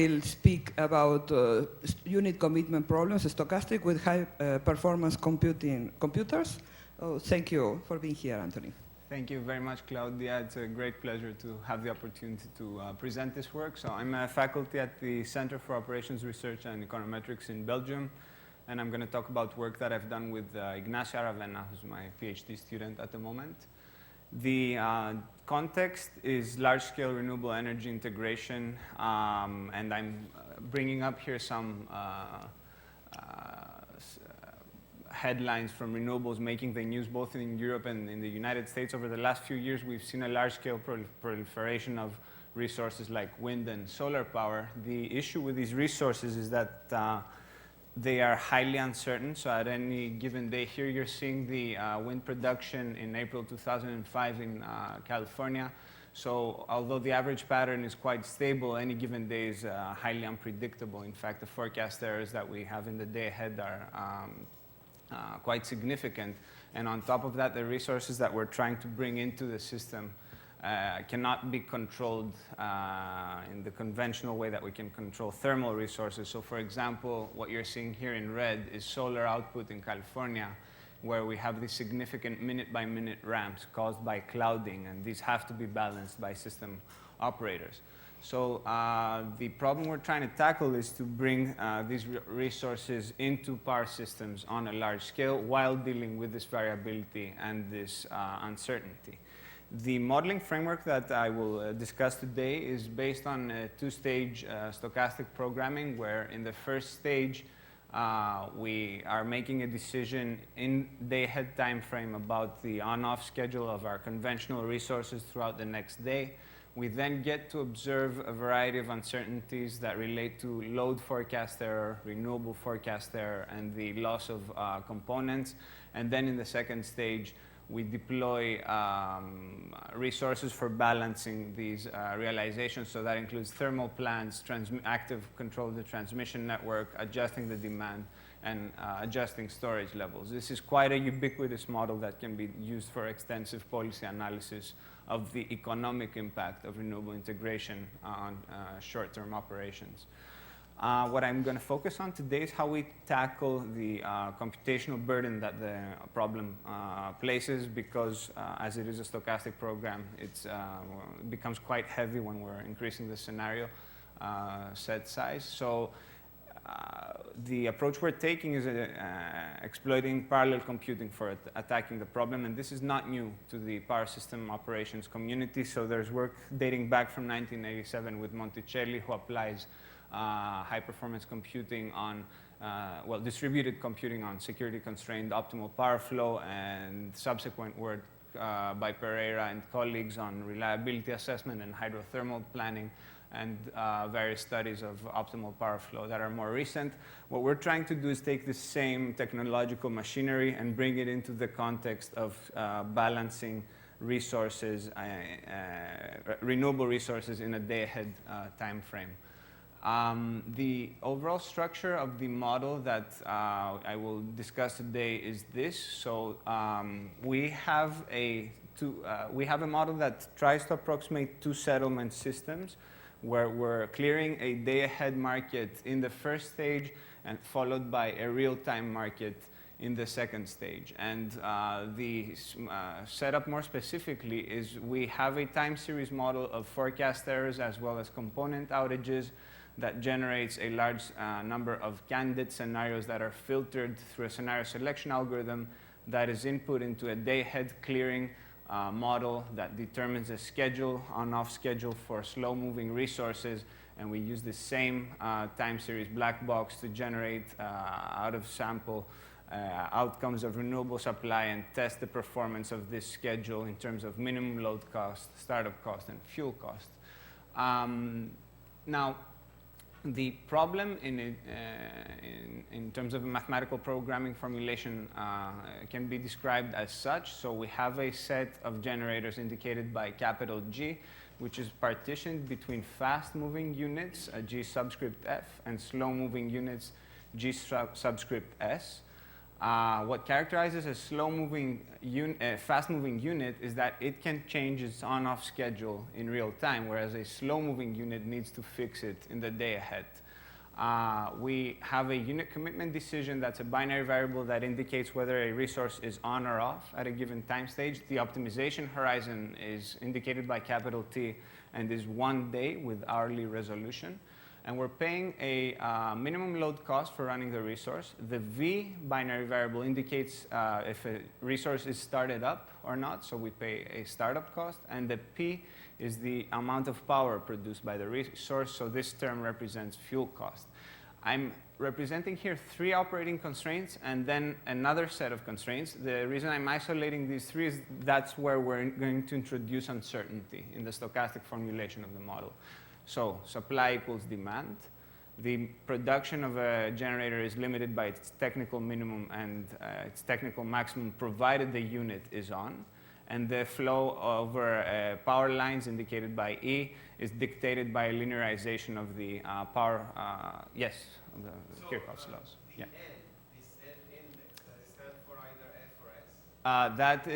I'll speak about unit commitment problems, stochastic with high performance computers. Thank you for being here, Anthony. Thank you very much, Claudia. It's a great pleasure to have the opportunity to present this work. So I'm a faculty at the Center for Operations Research and Econometrics in Belgium. And I'm going to talk about work that I've done with Ignacio Aravena, who's my PhD student at the moment. The context is large-scale renewable energy integration, and I'm bringing up here some headlines from renewables making the news both in Europe and in the United States. Over the last few years, we've seen a large-scale proliferation of resources like wind and solar power. The issue with these resources is that they are highly uncertain. So at any given day, here you're seeing the wind production in April 2005 in California. So although the average pattern is quite stable, any given day is highly unpredictable. In fact, the forecast errors that we have in the day ahead are quite significant. And on top of that, the resources that we're trying to bring into the system cannot be controlled in the conventional way that we can control thermal resources. So for example, what you're seeing here in red is solar output in California, where we have these significant minute-by-minute ramps caused by clouding, and these have to be balanced by system operators. So the problem we're trying to tackle is to bring these resources into power systems on a large scale while dealing with this variability and this uncertainty. The modeling framework that I will discuss today is based on a two-stage stochastic programming, where in the first stage we are making a decision in day-ahead time frame about the on-off schedule of our conventional resources throughout the next day. We then get to observe a variety of uncertainties that relate to load forecast error, renewable forecast error, and the loss of components. And then in the second stage, we deploy resources for balancing these realizations. So that includes thermal plants, active control of the transmission network, adjusting the demand, and adjusting storage levels. This is quite a ubiquitous model that can be used for extensive policy analysis of the economic impact of renewable integration on short-term operations. What I'm going to focus on today is how we tackle the computational burden that the problem places, because as it is a stochastic program, it becomes quite heavy when we're increasing the scenario set size. So the approach we're taking is exploiting parallel computing for attacking the problem, and this is not new to the power system operations community. So there's work dating back from 1987 with Monticelli, who applies high-performance computing on, distributed computing on security-constrained optimal power flow, and subsequent work by Pereira and colleagues on reliability assessment and hydrothermal planning, and various studies of optimal power flow that are more recent. What we're trying to do is take this same technological machinery and bring it into the context of balancing resources, renewable resources in a day-ahead time frame. The overall structure of the model that I will discuss today is this. So we have a model that tries to approximate two settlement systems, where we're clearing a day-ahead market in the first stage and followed by a real-time market in the second stage. And the setup more specifically is we have a time series model of forecast errors as well as component outages that generates a large number of candidate scenarios that are filtered through a scenario selection algorithm that is input into a day-ahead clearing model that determines a schedule, on-off schedule for slow-moving resources, and we use the same time series black box to generate out-of-sample outcomes of renewable supply and test the performance of this schedule in terms of minimum load cost, startup cost, and fuel cost. Now, the problem in terms of mathematical programming formulation can be described as such. So we have a set of generators indicated by capital G, which is partitioned between fast-moving units, G subscript F, and slow-moving units, G subscript S. What characterizes a fast-moving unit is that it can change its on-off schedule in real time, whereas a slow-moving unit needs to fix it in the day ahead. We have a unit commitment decision that's a binary variable that indicates whether a resource is on or off at a given time stage. The optimization horizon is indicated by capital T and is 1 day with hourly resolution. And we're paying a minimum load cost for running the resource. The V binary variable indicates if a resource is started up or not, so we pay a startup cost. And the P is the amount of power produced by the resource, so this term represents fuel cost. I'm representing here 3 operating constraints and then another set of constraints. The reason I'm isolating these 3 is that's where we're going to introduce uncertainty in the stochastic formulation of the model. So supply equals demand. The production of a generator is limited by its technical minimum and its technical maximum, provided the unit is on. And the flow over power lines, indicated by E, is dictated by a linearization of the power, the Kirchhoff's laws. The N, this N index, does it stand for either F or S? That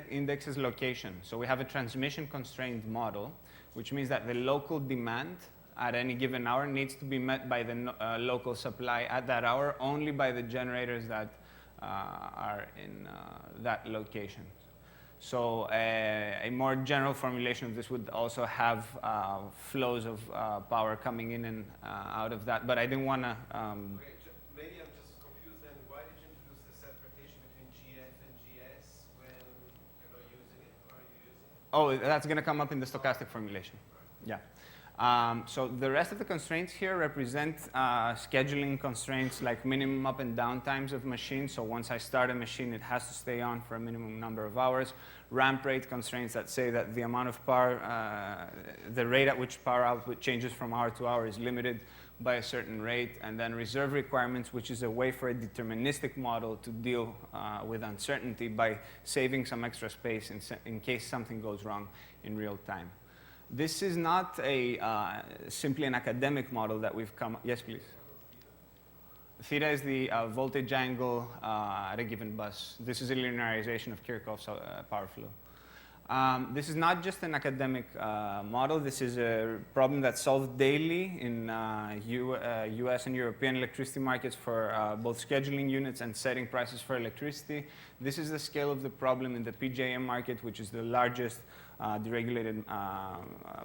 index is location. So we have a transmission constrained model, which means that the local demand at any given hour needs to be met by the local supply at that hour, only by the generators that are in that location. So a more general formulation of this would also have flows of power coming in and out of that, but I didn't want to... Maybe I'm just confused then. Why did you introduce the separation between GF and GS when you're not using it? Or are you using it? Oh, that's going to come up in the stochastic formulation. Yeah. So the rest of the constraints here represent scheduling constraints like minimum up and down times of machines. So once I start a machine, it has to stay on for a minimum number of hours. Ramp rate constraints that say that the amount of power, the rate at which power output changes from hour to hour is limited by a certain rate. And then reserve requirements, which is a way for a deterministic model to deal with uncertainty by saving some extra space in case something goes wrong in real time. This is not simply an academic model that we've come... Yes, please. Theta is the voltage angle at a given bus. This is a linearization of Kirchhoff's power flow. This is not just an academic model. This is a problem that's solved daily in US and European electricity markets for both scheduling units and setting prices for electricity. This is the scale of the problem in the PJM market, which is the largest deregulated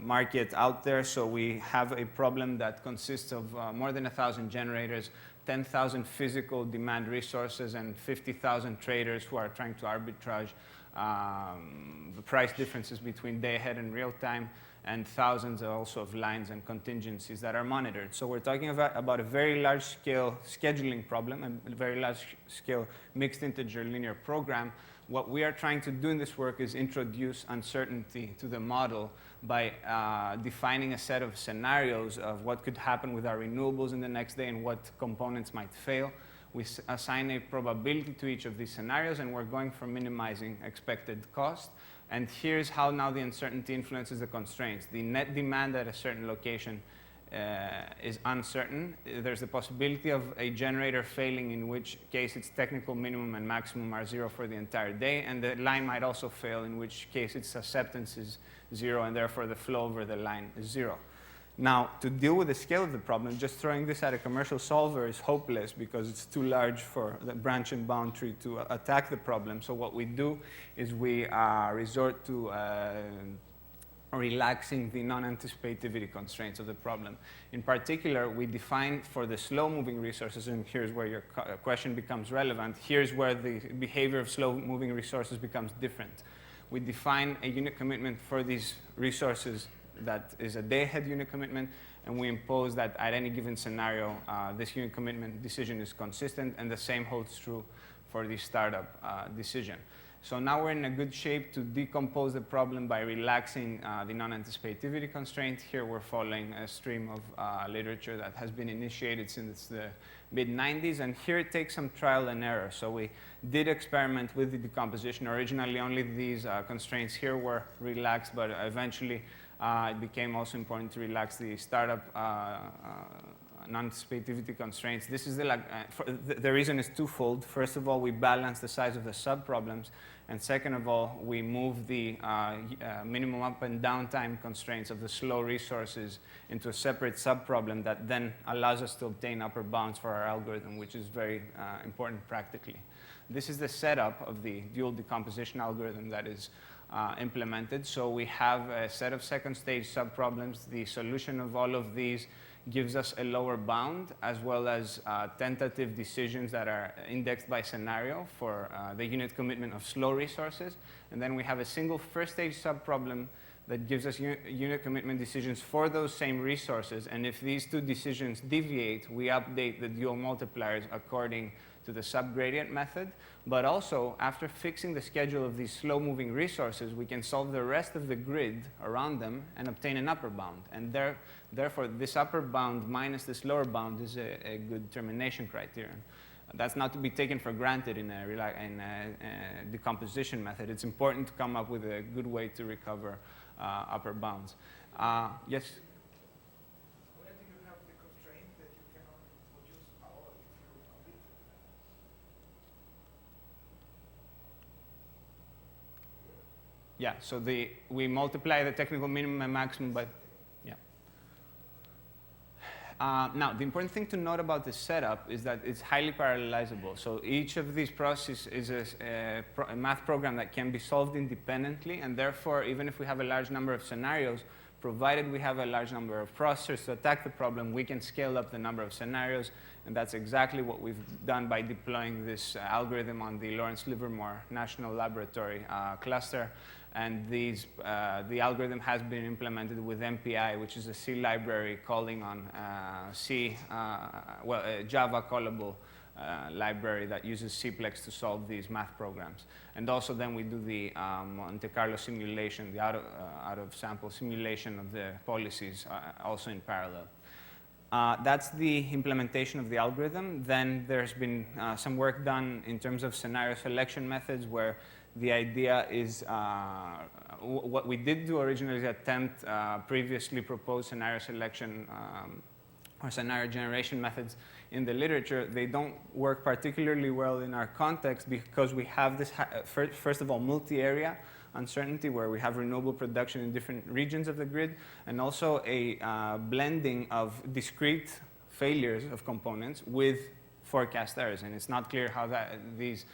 market out there. So we have a problem that consists of more than 1,000 generators, 10,000 physical demand resources, and 50,000 traders who are trying to arbitrage the price differences between day ahead and real time, and thousands also of lines and contingencies that are monitored. So we're talking about a very large scale scheduling problem, a very large scale mixed integer linear program. What we are trying to do in this work is introduce uncertainty to the model by defining a set of scenarios of what could happen with our renewables in the next day and what components might fail. We assign a probability to each of these scenarios, and we're going for minimizing expected cost. And here's how now the uncertainty influences the constraints. The net demand at a certain location is uncertain. There's the possibility of a generator failing, in which case its technical minimum and maximum are 0 for the entire day, and the line might also fail, in which case its acceptance is 0, and therefore the flow over the line is 0. Now, to deal with the scale of the problem, just throwing this at a commercial solver is hopeless because it's too large for the branch and bound tree to attack the problem. So what we do is we resort to relaxing the non-anticipativity constraints of the problem. In particular, we define for the slow-moving resources, and here's where your question becomes relevant, here's where the behavior of slow-moving resources becomes different. We define a unit commitment for these resources that is a day-ahead unit commitment, and we impose that at any given scenario, this unit commitment decision is consistent, and the same holds true for the startup decision. So now we're in a good shape to decompose the problem by relaxing the non-anticipativity constraint. Here we're following a stream of literature that has been initiated since the mid-90s, and here it takes some trial and error. So we did experiment with the decomposition. Originally, only these constraints here were relaxed, but eventually it became also important to relax the startup non-anticipativity constraints. This is the reason is twofold. First of all, we balance the size of the subproblems, and second of all, we move the minimum up and down time constraints of the slow resources into a separate subproblem that then allows us to obtain upper bounds for our algorithm, which is very important practically. This is the setup of the dual decomposition algorithm that is implemented. So we have a set of second stage subproblems. The solution of all of these gives us a lower bound, as well as tentative decisions that are indexed by scenario for the unit commitment of slow resources. And then we have a single first stage subproblem that gives us unit commitment decisions for those same resources. And if these two decisions deviate, we update the dual multipliers according to the subgradient method. But also, after fixing the schedule of these slow-moving resources, we can solve the rest of the grid around them and obtain an upper bound. And therefore, this upper bound minus this lower bound is a good termination criterion. That's not to be taken for granted in a decomposition method. It's important to come up with a good way to recover upper bounds. Yes? Where do you have the constraint that you cannot produce power if you commit? Yeah, so we multiply the technical minimum and maximum by, yeah. Now, the important thing to note about this setup is that it's highly parallelizable. So each of these processes is a math program that can be solved independently, and therefore, even if we have a large number of scenarios, provided we have a large number of processors to attack the problem, we can scale up the number of scenarios, and that's exactly what we've done by deploying this algorithm on the Lawrence Livermore National Laboratory cluster. And the algorithm has been implemented with MPI, which is a C library calling on a Java callable library that uses Cplex to solve these math programs. And also then we do the Monte Carlo simulation, the out-of-sample simulation of the policies also in parallel. That's the implementation of the algorithm. Then there's been some work done in terms of scenario selection methods, where the idea is what we did do originally is attempt previously proposed scenario selection or scenario generation methods in the literature. They don't work particularly well in our context because we have this, first of all, multi-area uncertainty, where we have renewable production in different regions of the grid, and also a blending of discrete failures of components with forecast errors, and it's not clear how these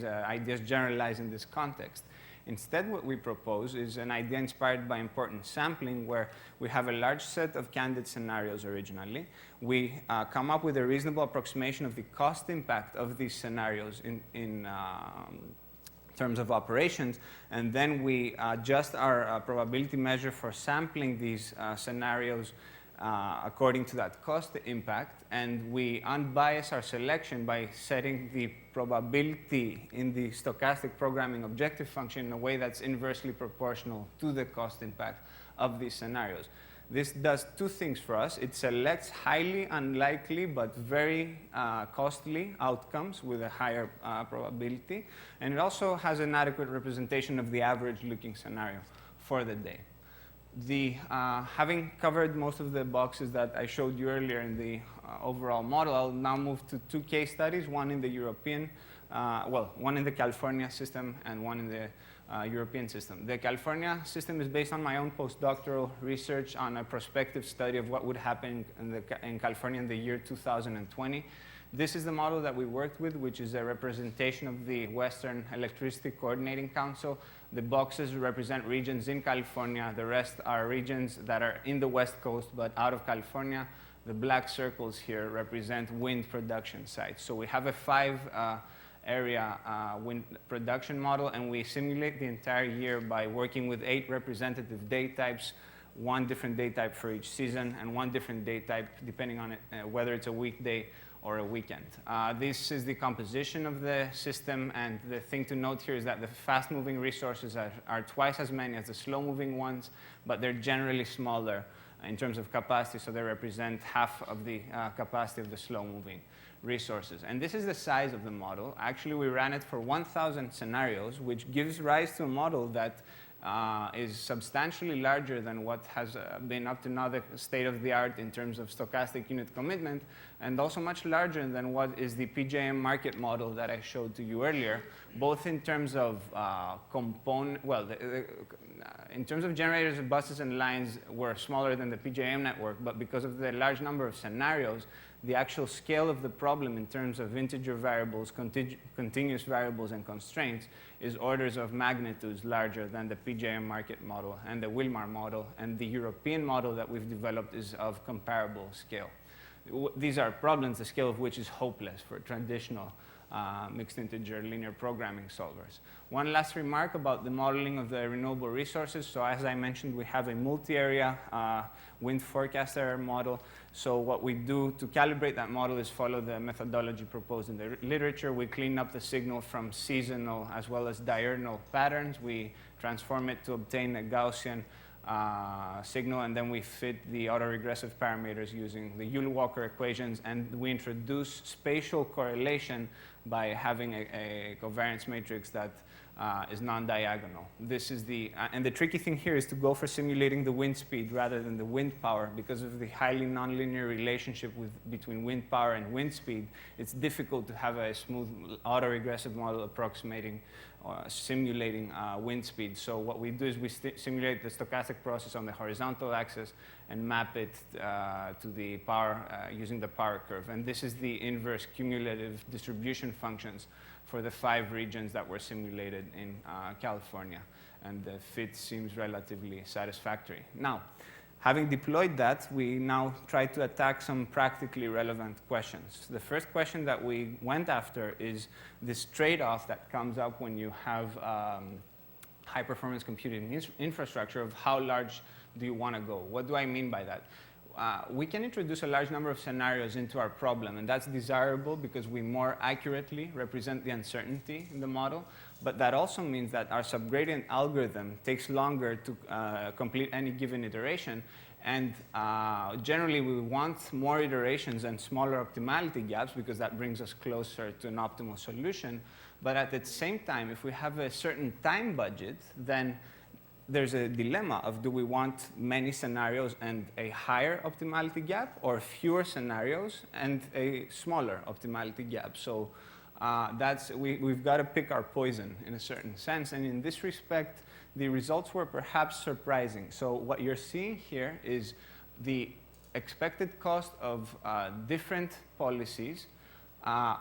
ideas generalize in this context. Instead, what we propose is an idea inspired by important sampling, where we have a large set of candidate scenarios originally. We come up with a reasonable approximation of the cost impact of these scenarios in terms of operations, and then we adjust our probability measure for sampling these scenarios according to that cost impact, and we unbias our selection by setting the probability in the stochastic programming objective function in a way that's inversely proportional to the cost impact of these scenarios. This does two things for us. It selects highly unlikely but very costly outcomes with a higher probability, and it also has an adequate representation of the average looking scenario for the day. Having covered most of the boxes that I showed you earlier in the overall model, I'll now move to two case studies, one in the European, one in the California system and one in the European system. The California system is based on my own postdoctoral research on a prospective study of what would happen in California in the year 2020. This is the model that we worked with, which is a representation of the Western Electricity Coordinating Council. The boxes represent regions in California. The rest are regions that are in the West Coast but out of California. The black circles here represent wind production sites. So we have a 5-area wind production model, and we simulate the entire year by working with 8 representative day types, 1 different day type for each season, and 1 different day type depending on whether it's a weekday or a weekend. This is the composition of the system, and the thing to note here is that the fast-moving resources are twice as many as the slow-moving ones, but they're generally smaller in terms of capacity, so they represent half of the capacity of the slow-moving resources. And this is the size of the model. Actually, we ran it for 1,000 scenarios, which gives rise to a model that is substantially larger than what has been up to now the state of the art in terms of stochastic unit commitment, and also much larger than what is the PJM market model that I showed to you earlier, both in terms of in terms of generators, buses, and lines were smaller than the PJM network, but because of the large number of scenarios, the actual scale of the problem in terms of integer variables, continuous variables, and constraints is orders of magnitudes larger than the PJM market model and the Wilmar model, and the European model that we've developed is of comparable scale. These are problems, the scale of which is hopeless for traditional mixed integer linear programming solvers. One last remark about the modeling of the renewable resources. So as I mentioned, we have a multi-area wind forecast error model. So what we do to calibrate that model is follow the methodology proposed in the literature. We clean up the signal from seasonal as well as diurnal patterns. We transform it to obtain a Gaussian signal, and then we fit the autoregressive parameters using the Yule-Walker equations, and we introduce spatial correlation by having a covariance matrix that is non-diagonal. This is and the tricky thing here is to go for simulating the wind speed rather than the wind power. Because of the highly nonlinear relationship between wind power and wind speed, it's difficult to have a smooth autoregressive model approximating or simulating wind speed. So what we do is we simulate the stochastic process on the horizontal axis and map it to the power using the power curve. And this is the inverse cumulative distribution functions for the 5 regions that were simulated in California. And the fit seems relatively satisfactory. Now, having deployed that, we now try to attack some practically relevant questions. The first question that we went after is this trade-off that comes up when you have high-performance computing infrastructure of how large do you want to go. What do I mean by that? We can introduce a large number of scenarios into our problem, and that's desirable because we more accurately represent the uncertainty in the model. But that also means that our subgradient algorithm takes longer to complete any given iteration. And generally, we want more iterations and smaller optimality gaps because that brings us closer to an optimal solution. But at the same time, if we have a certain time budget, then there's a dilemma of do we want many scenarios and a higher optimality gap, or fewer scenarios and a smaller optimality gap. So we've got to pick our poison in a certain sense. And in this respect, the results were perhaps surprising. So what you're seeing here is the expected cost of different policies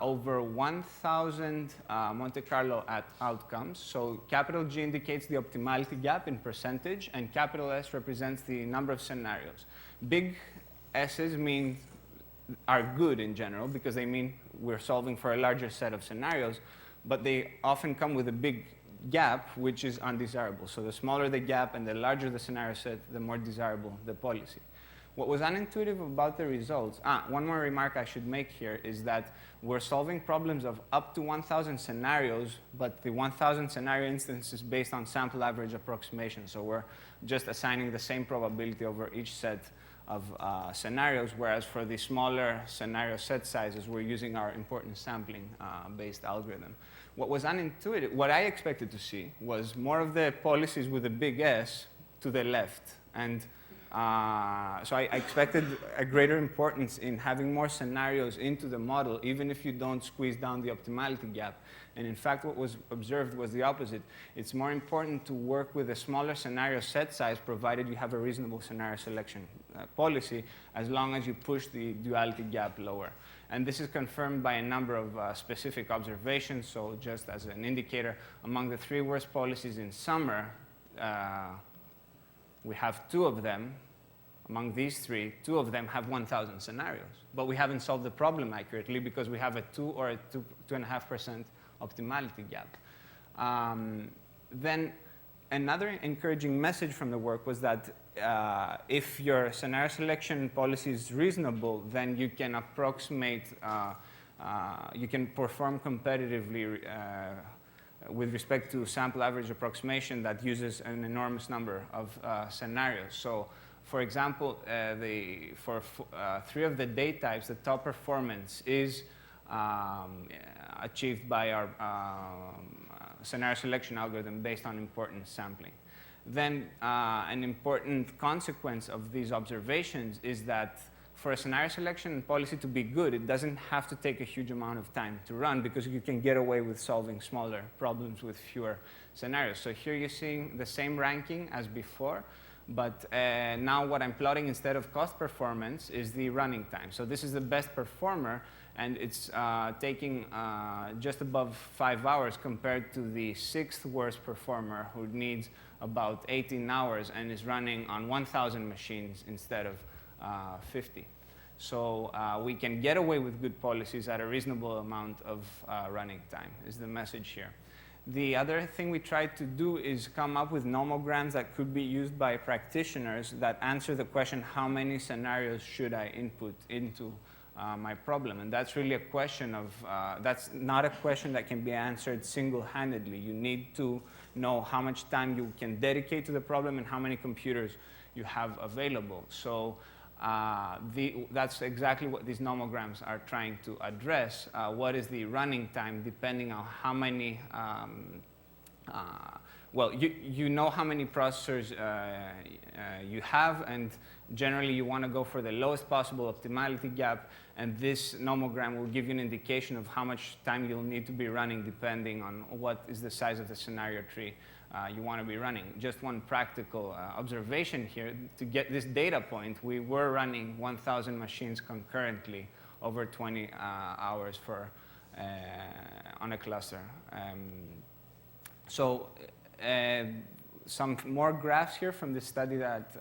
over 1,000 Monte Carlo outcomes. So capital G indicates the optimality gap in percentage, and capital S represents the number of scenarios. Big S's are good in general because they mean we're solving for a larger set of scenarios, but they often come with a big gap, which is undesirable. So the smaller the gap and the larger the scenario set, the more desirable the policy. What was unintuitive about the results, one more remark I should make here is that we're solving problems of up to 1,000 scenarios, but the 1,000 scenario instance is based on sample average approximation. So we're just assigning the same probability over each set of scenarios, whereas for the smaller scenario set sizes, we're using our importance sampling based algorithm. What was unintuitive, what I expected to see was more of the policies with a big S to the left. And so I expected a greater importance in having more scenarios into the model, even if you don't squeeze down the optimality gap. And in fact, what was observed was the opposite. It's more important to work with a smaller scenario set size, provided you have a reasonable scenario selection policy, as long as you push the duality gap lower. And this is confirmed by a number of specific observations. So just as an indicator, among the 3 worst policies in summer, we have 2 of them. Among these 3, 2 of them have 1,000 scenarios. But we haven't solved the problem accurately because we have a 2 or a 2.5% optimality gap. Then another encouraging message from the work was that if your scenario selection policy is reasonable, then you can approximate, you can perform competitively with respect to sample average approximation that uses an enormous number of scenarios. So, for example, for 3 of the data types, the top performance is achieved by our scenario selection algorithm based on importance sampling. then an important consequence of these observations is that for a scenario selection policy to be good, it doesn't have to take a huge amount of time to run because you can get away with solving smaller problems with fewer scenarios. So here you're seeing the same ranking as before, but now what I'm plotting instead of cost performance is the running time. So this is the best performer, and it's taking just above 5 hours compared to the 6th worst performer who needs about 18 hours and is running on 1,000 machines instead of 50. So we can get away with good policies at a reasonable amount of running time, is the message here. The other thing we tried to do is come up with nomograms that could be used by practitioners that answer the question, how many scenarios should I input into my problem? And that's really a question of, that's not a question that can be answered single-handedly. You need to know how much time you can dedicate to the problem and how many computers you have available. So that's exactly what these nomograms are trying to address. What is the running time depending on how many, well, you know how many processors you have, and generally you want to go for the lowest possible optimality gap, and this nomogram will give you an indication of how much time you'll need to be running depending on what is the size of the scenario tree you want to be running. Just one practical observation here, to get this data point, we were running 1,000 machines concurrently over 20 hours for, on a cluster. So some more graphs here from this study that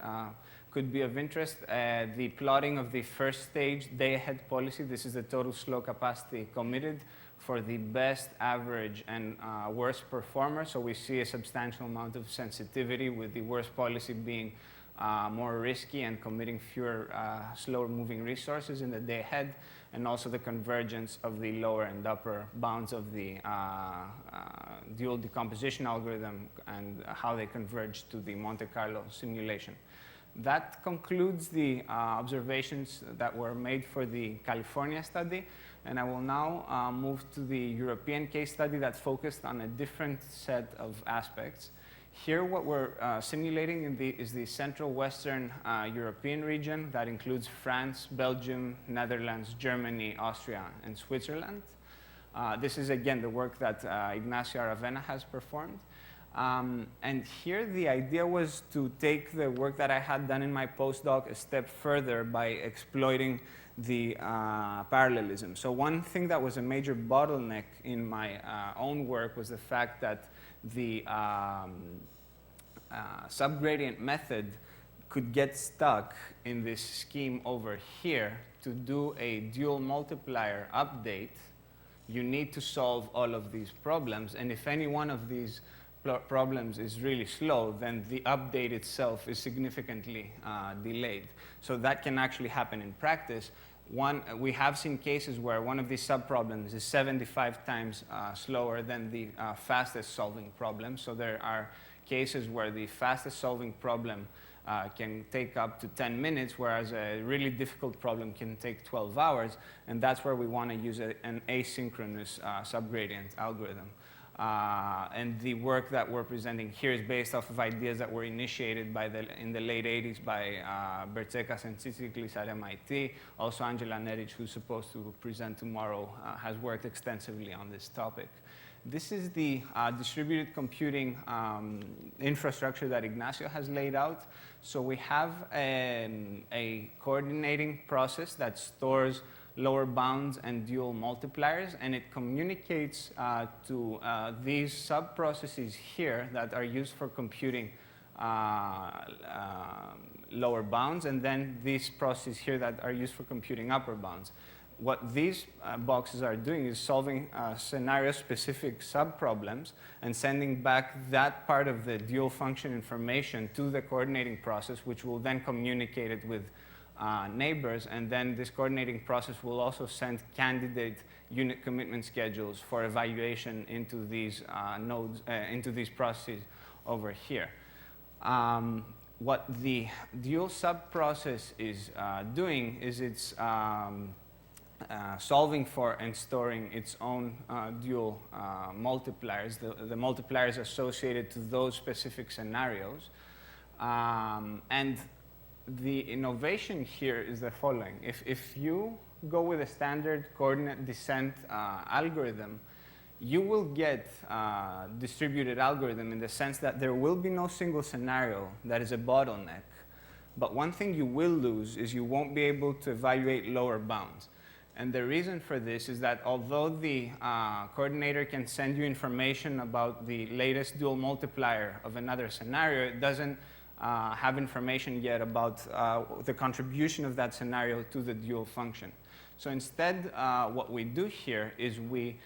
could be of interest. The plotting of the first stage day-ahead policy. This is the total slow capacity committed for the best, average, and worst performer. So we see a substantial amount of sensitivity, with the worst policy being more risky and committing fewer slower moving resources in the day ahead, and also the convergence of the lower and upper bounds of the dual decomposition algorithm and how they converge to the Monte Carlo simulation. That concludes the observations that were made for the California study, and I will now move to the European case study that focused on a different set of aspects. Here what we're simulating is the Central Western European region that includes France, Belgium, Netherlands, Germany, Austria, and Switzerland. This is again the work that Ignacio Aravena has performed. And here the idea was to take the work that I had done in my postdoc a step further by exploiting the parallelism. So one thing that was a major bottleneck in my own work was the fact that the subgradient method could get stuck in this scheme over here. To do a dual multiplier update, you need to solve all of these problems, and if any one of these problems is really slow, then the update itself is significantly delayed. So that can actually happen in practice. We have seen cases where one of these subproblems is 75 times slower than the fastest solving problem. So there are cases where the fastest solving problem can take up to 10 minutes, whereas a really difficult problem can take 12 hours. And that's where we want to use an asynchronous subgradient algorithm. And the work that we're presenting here is based off of ideas that were initiated in the late 80s by Bertsekas and Tsitsiklis at MIT. Also Angela Neric, who's supposed to present tomorrow, has worked extensively on this topic. This is the distributed computing infrastructure that Ignacio has laid out. So we have a coordinating process that stores lower bounds and dual multipliers, and it communicates to these sub-processes here that are used for computing lower bounds, and then these processes here that are used for computing upper bounds. What these boxes are doing is solving scenario-specific sub-problems and sending back that part of the dual function information to the coordinating process, which will then communicate it with neighbors, and then this coordinating process will also send candidate unit commitment schedules for evaluation into these nodes, into these processes over here. What the dual sub process is doing is it's solving for and storing its own dual multipliers, the multipliers associated to those specific scenarios. And the innovation here is the following. If you go with a standard coordinate descent algorithm, you will get a distributed algorithm in the sense that there will be no single scenario that is a bottleneck. But one thing you will lose is you won't be able to evaluate lower bounds. And the reason for this is that although the coordinator can send you information about the latest dual multiplier of another scenario, it doesn't have information yet about the contribution of that scenario to the dual function. So instead, what we do here is we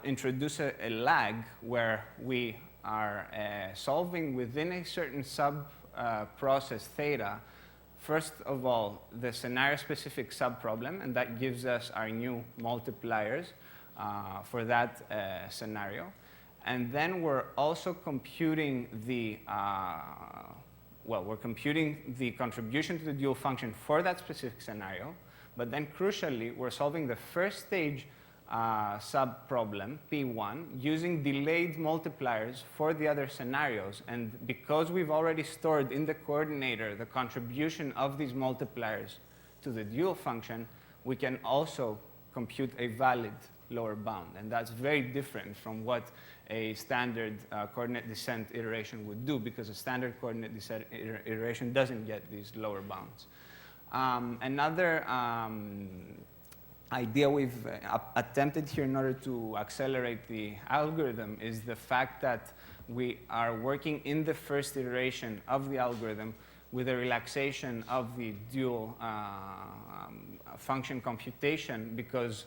introduce a lag where we are solving within a certain sub-process theta, first of all, the scenario-specific subproblem, and that gives us our new multipliers for that scenario. And then we're also computing the, we're computing the contribution to the dual function for that specific scenario. But then crucially, we're solving the first stage sub-problem, P1, using delayed multipliers for the other scenarios. And because we've already stored in the coordinator the contribution of these multipliers to the dual function, we can also compute a valid lower bound. And that's very different from what a standard coordinate descent iteration would do, because a standard coordinate descent iteration doesn't get these lower bounds. Another idea we've attempted here in order to accelerate the algorithm is the fact that we are working in the first iteration of the algorithm with a relaxation of the dual function computation, because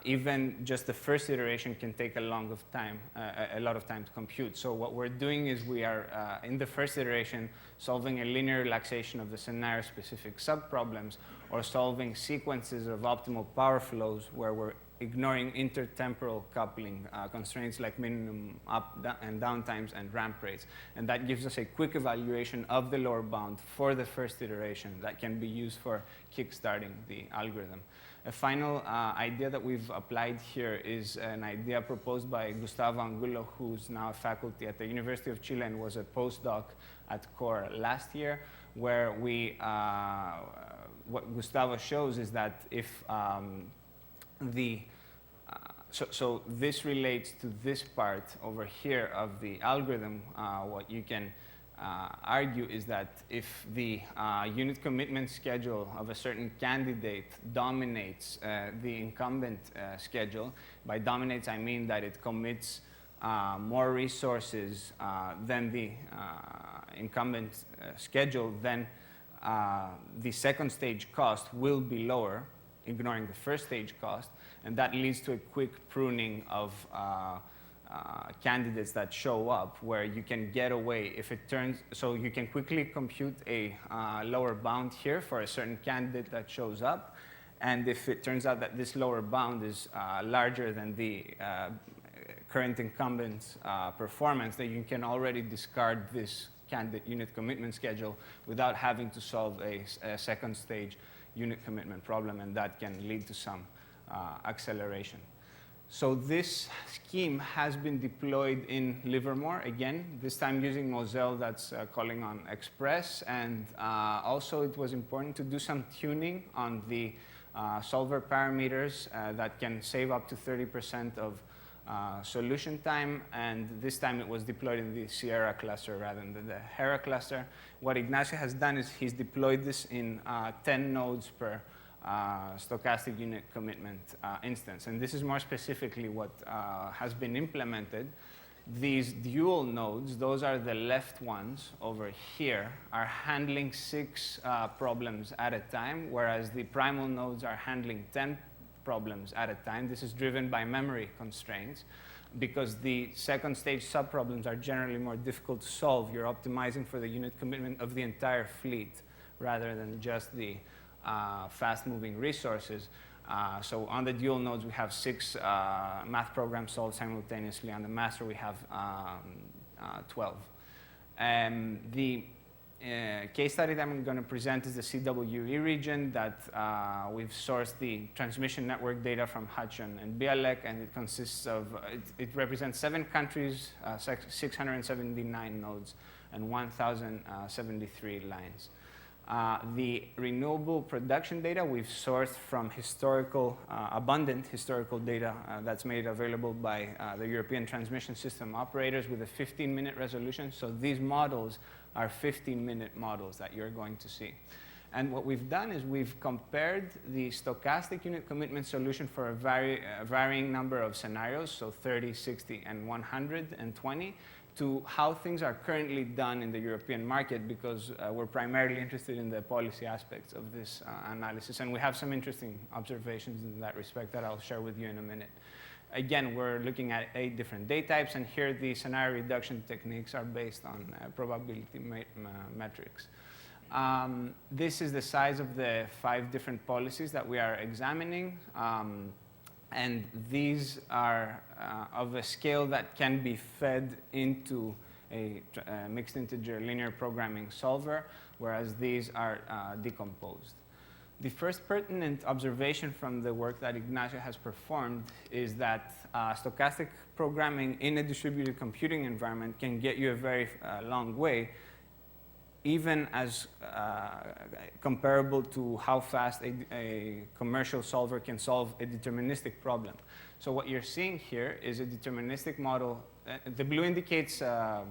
even just the first iteration can take a lot of time to compute. So what we're doing is we are, in the first iteration, solving a linear relaxation of the scenario-specific subproblems, or solving sequences of optimal power flows where we're ignoring intertemporal coupling constraints like minimum up and down times and ramp rates. And that gives us a quick evaluation of the lower bound for the first iteration that can be used for kickstarting the algorithm. A final idea that we've applied here is an idea proposed by Gustavo Angulo, who's now a faculty at the University of Chile and was a postdoc at CORE last year, where we, what Gustavo shows is that if so this relates to this part over here of the algorithm. What you can argue is that if the unit commitment schedule of a certain candidate dominates the incumbent schedule, by dominates I mean that it commits more resources than the incumbent schedule, then the second stage cost will be lower, ignoring the first stage cost, and that leads to a quick pruning of candidates that show up, where you can get away if it turns, so you can quickly compute a lower bound here for a certain candidate that shows up, and if it turns out that this lower bound is larger than the current incumbent's performance, then you can already discard this candidate unit commitment schedule without having to solve a second stage unit commitment problem, and that can lead to some acceleration. So this scheme has been deployed in Livermore, again, this time using Moselle that's calling on Express, and also it was important to do some tuning on the solver parameters that can save up to 30% of solution time, and this time it was deployed in the Sierra cluster rather than the Hera cluster. What Ignacio has done is he's deployed this in 10 nodes per stochastic unit commitment instance, and this is more specifically what has been implemented. These dual nodes, those are the left ones over here, are handling 6 problems at a time, whereas the primal nodes are handling 10 problems at a time. This is driven by memory constraints, because the second stage subproblems are generally more difficult to solve. You're optimizing for the unit commitment of the entire fleet rather than just the fast-moving resources. So on the dual nodes, we have 6 math programs solved simultaneously. On the master, we have 12. The case study that I'm going to present is the CWE region that we've sourced the transmission network data from Hutchon and Bialek, and it consists of, it represents 7 countries, 679 nodes, and 1,073 lines. The renewable production data we've sourced from historical, abundant historical data that's made available by the European transmission system operators with a 15-minute resolution. So these models are 15-minute models that you're going to see. And what we've done is we've compared the stochastic unit commitment solution for a varying number of scenarios, so 30, 60, and 120, to how things are currently done in the European market, because we're primarily interested in the policy aspects of this analysis. And we have some interesting observations in that respect that I'll share with you in a minute. Again, we're looking at 8 different data types, and here the scenario reduction techniques are based on probability metrics. This is the size of the 5 different policies that we are examining. And these are of a scale that can be fed into a mixed integer linear programming solver, whereas these are decomposed. The first pertinent observation from the work that Ignacio has performed is that stochastic programming in a distributed computing environment can get you a very long way, even as comparable to how fast a commercial solver can solve a deterministic problem. So what you're seeing here is a deterministic model. The blue indicates, trying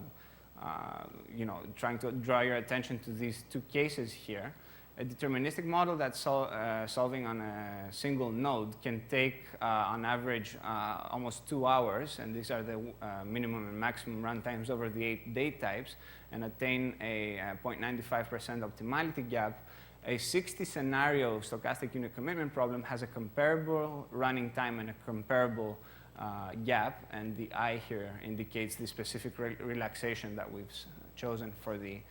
to draw your attention to these 2 cases here. A deterministic model that's solving on a single node can take, on average, almost 2 hours, and these are the minimum and maximum runtimes over the 8 data types, and attain a 0.95% optimality gap. A 60-scenario stochastic unit commitment problem has a comparable running time and a comparable gap, and the I here indicates the specific relaxation that we've chosen for the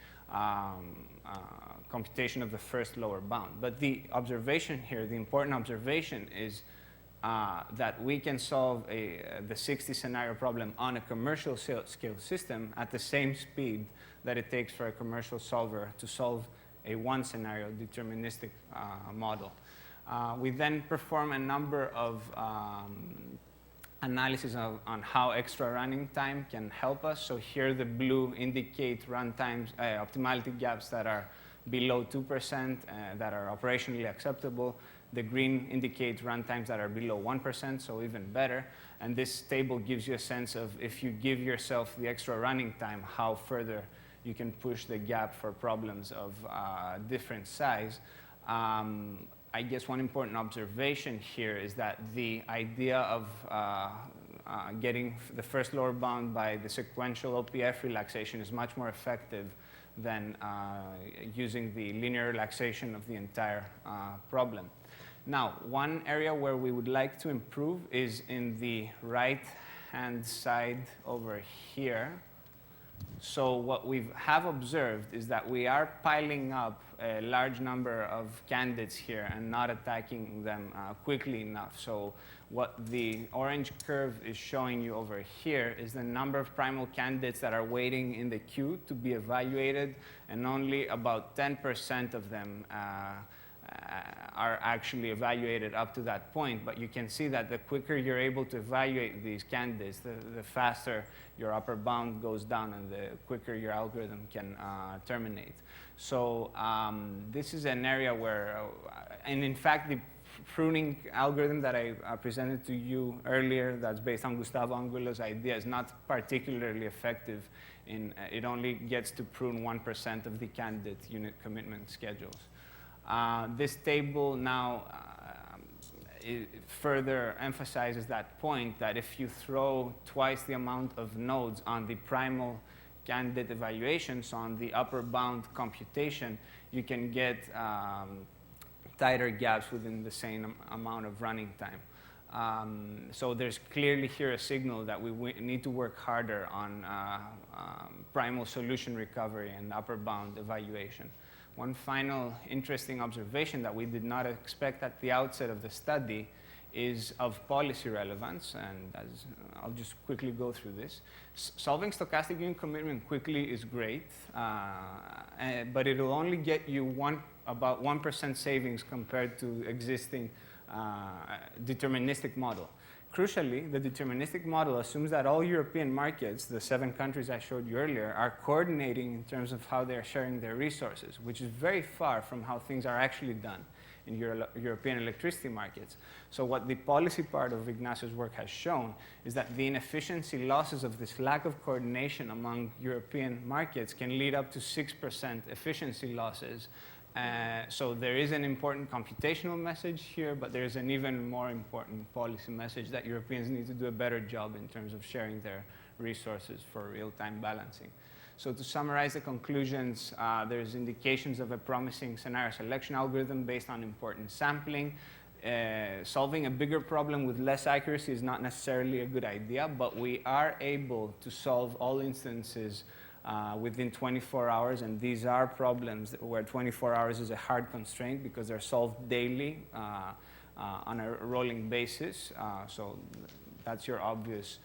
computation of the first lower bound. But the observation here, the important observation, is that we can solve the 60 scenario problem on a commercial scale system at the same speed that it takes for a commercial solver to solve a 1 scenario deterministic model. We then perform a number of analysis on how extra running time can help us. So here the blue indicate run times, optimality gaps that are below 2%, that are operationally acceptable. The green indicates run times that are below 1%, so even better. And this table gives you a sense of, if you give yourself the extra running time, how further you can push the gap for problems of different size. I guess one important observation here is that the idea of getting the first lower bound by the sequential OPF relaxation is much more effective than using the linear relaxation of the entire problem. Now, one area where we would like to improve is in the right-hand side over here. So what we have observed is that we are piling up a large number of candidates here and not attacking them quickly enough. So what the orange curve is showing you over here is the number of primal candidates that are waiting in the queue to be evaluated, and only about 10% of them are actually evaluated up to that point. But you can see that the quicker you're able to evaluate these candidates, the faster your upper bound goes down and the quicker your algorithm can terminate. So this is an area where, and in fact, the pruning algorithm that I presented to you earlier, that's based on Gustavo Angulo's idea, is not particularly effective. It only gets to prune 1% of the candidate unit commitment schedules. This table now further emphasizes that point, that if you throw twice the amount of nodes on the primal candidate evaluation, so on the upper bound computation, you can get tighter gaps within the same amount of running time. So there's clearly here a signal that we need to work harder on primal solution recovery and upper bound evaluation. One final interesting observation that we did not expect at the outset of the study is of policy relevance, and I'll just quickly go through this. Solving stochastic unit commitment quickly is great, but it will only get you about 1% savings compared to existing deterministic model. Crucially, the deterministic model assumes that all European markets, the 7 countries I showed you earlier, are coordinating in terms of how they're sharing their resources, which is very far from how things are actually done in European electricity markets. So what the policy part of Ignacio's work has shown is that the inefficiency losses of this lack of coordination among European markets can lead up to 6% efficiency losses. So there is an important computational message here, but there is an even more important policy message that Europeans need to do a better job in terms of sharing their resources for real-time balancing. So to summarize the conclusions, there's indications of a promising scenario selection algorithm based on important sampling. Solving a bigger problem with less accuracy is not necessarily a good idea, but we are able to solve all instances within 24 hours, and these are problems where 24 hours is a hard constraint because they're solved daily on a rolling basis. So that's your obvious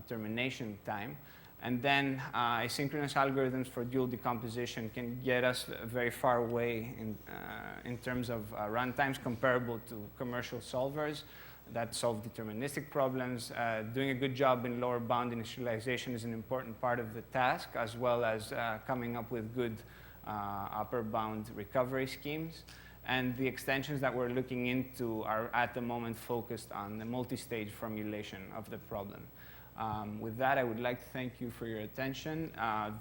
termination time. And then asynchronous algorithms for dual decomposition can get us very far away in terms of runtimes comparable to commercial solvers that solve deterministic problems. Doing a good job in lower bound initialization is an important part of the task, as well as coming up with good upper bound recovery schemes. And the extensions that we're looking into are at the moment focused on the multi-stage formulation of the problem. With that, I would like to thank you for your attention.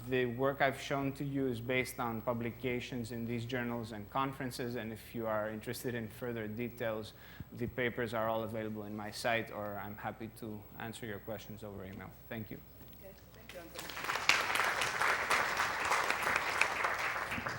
The work I've shown to you is based on publications in these journals and conferences, and if you are interested in further details, the papers are all available in my site, or I'm happy to answer your questions over email. Thank you. Okay, thank you, Anthony.